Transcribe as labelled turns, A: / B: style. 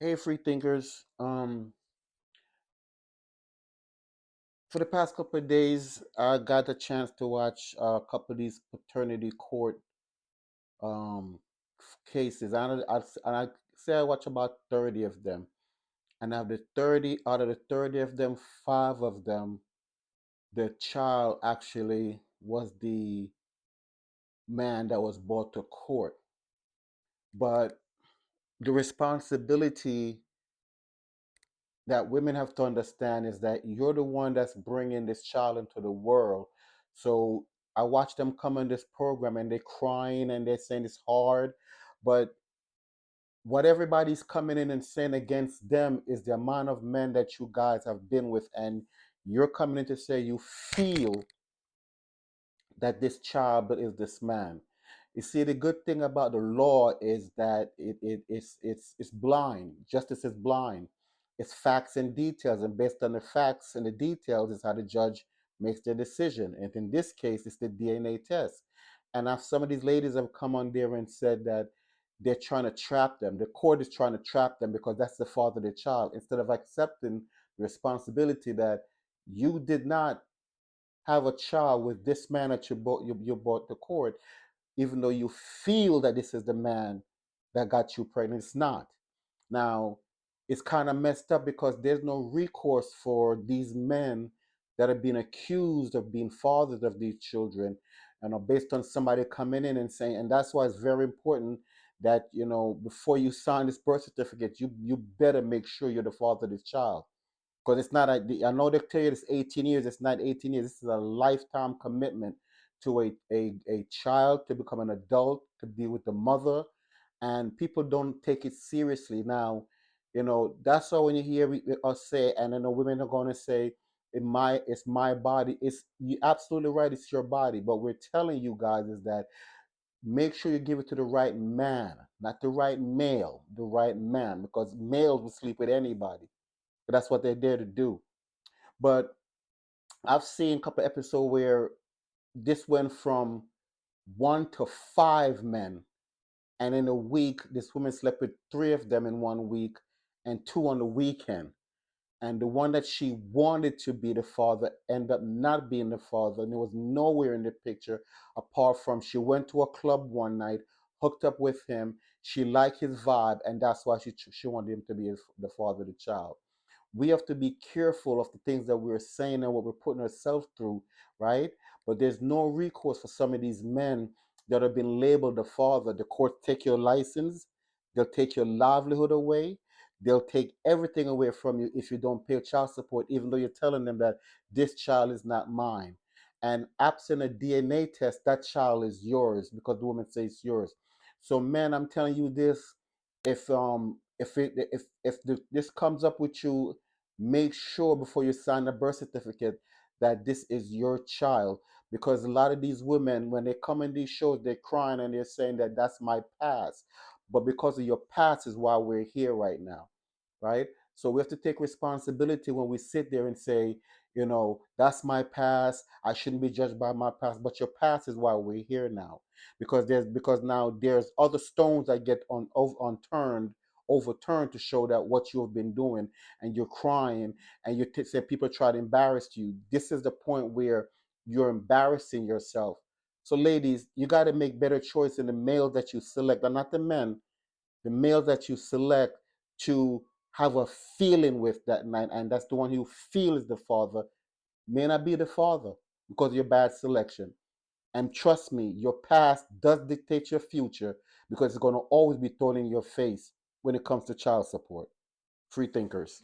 A: Hey, free thinkers. For the past couple of days, I got a chance to watch a couple of these paternity court um, cases. And I say I watch about 30 of them. And out of the 30, out of the 30 of them, five of them, the child actually was the man that was brought to court. But the responsibility that women have to understand is that you're the one that's bringing this child into the world. So I watch them come in this program and they're crying and they're saying it's hard, but what everybody's coming in and saying against them is the amount of men that you guys have been with, and you're coming in to say you feel that this child is this man. You see, the good thing about the law is that it's blind. Justice is blind. It's facts and details, and based on the facts and the details is how the judge makes their decision. And in this case, it's the DNA test. And if some of these ladies have come on there and said that they're trying to trap them, the court is trying to trap them because that's the father of the child, instead of accepting the responsibility that you did not have a child with this man that you brought to court, even though you feel that this is the man that got you pregnant. It's not. Now, it's kind of messed up because there's no recourse for these men that have been accused of being fathers of these children, and are based on somebody coming in and saying, and that's why it's very important that before you sign this birth certificate, you better make sure you're the father of this child, because it's not I know they tell you it's 18 years. It's not 18 years. This is a lifetime commitment to a child to become an adult, to be with the mother, and people don't take it seriously. Now, that's why when you hear us say, and then the women are going to say, it's my body. It's you absolutely right. It's your body, but we're telling you guys is that make sure you give it to the right man, not the right male, the right man, because males will sleep with anybody. But that's what they're there to do. But I've seen a couple episodes where this went from one to five men, and in a week, this woman slept with three of them in one week and two on the weekend. And the one that she wanted to be the father ended up not being the father, and it was nowhere in the picture apart from she went to a club one night, hooked up with him, she liked his vibe, and that's why she wanted him to be the father of the child. We have to be careful of the things that we're saying and what we're putting ourselves through, right? But there's no recourse for some of these men that have been labeled the father. The court take your license, they'll take your livelihood away, they'll take everything away from you if you don't pay child support, even though you're telling them that this child is not mine. And absent a DNA test, that child is yours because the woman says it's yours. So, man, I'm telling you this: if this comes up with you, make sure before you sign the birth certificate that this is your child, because a lot of these women, when they come in these shows, they're crying and they're saying that that's my past, but because of your past is why we're here right now, right? So we have to take responsibility when we sit there and say, that's my past, I shouldn't be judged by my past, but your past is why we're here now, because now there's other stones that get overturned to show that what you have been doing, and you're crying, and say people try to embarrass you. This is the point where you're embarrassing yourself. So ladies, you got to make better choice in the males that you select, and not the men, the male that you select, to have a feeling with that night, and that's the one who feels the father may not be the father because of your bad selection. And trust me, your past does dictate your future, because it's going to always be thrown in your face when it comes to child support. Free thinkers.